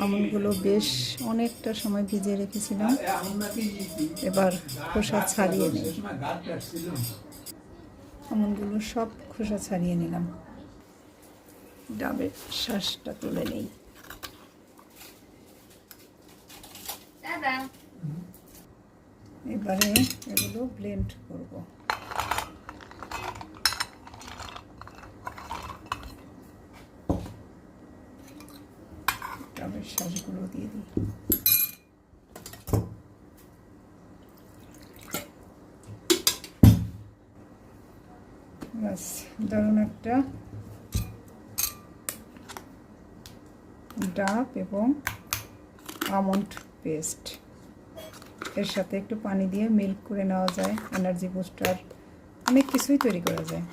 আমন্ডগুলো বেশ অনেকটা সময় ভিজিয়ে রেখেছিলাম, এবার খোসা ছাড়িয়ে নিই। আমন্ডগুলো সব খোসা ছাড়িয়ে নিলাম, ডাবের শ্বাসটা তুলে নেই। এবারে এগুলো ব্লেন্ড করব। ডাবের শ্বাসগুলো দিয়ে দিই। ব্যাস, দারুণ একটা ডাব এবং আমন্ড পেস্ট। এর সাথে একটু পানি দিয়ে মিল্ক করে নেওয়া যায়, এনার্জি বুস্টার, অনেক কিছুই তৈরি করা যায়।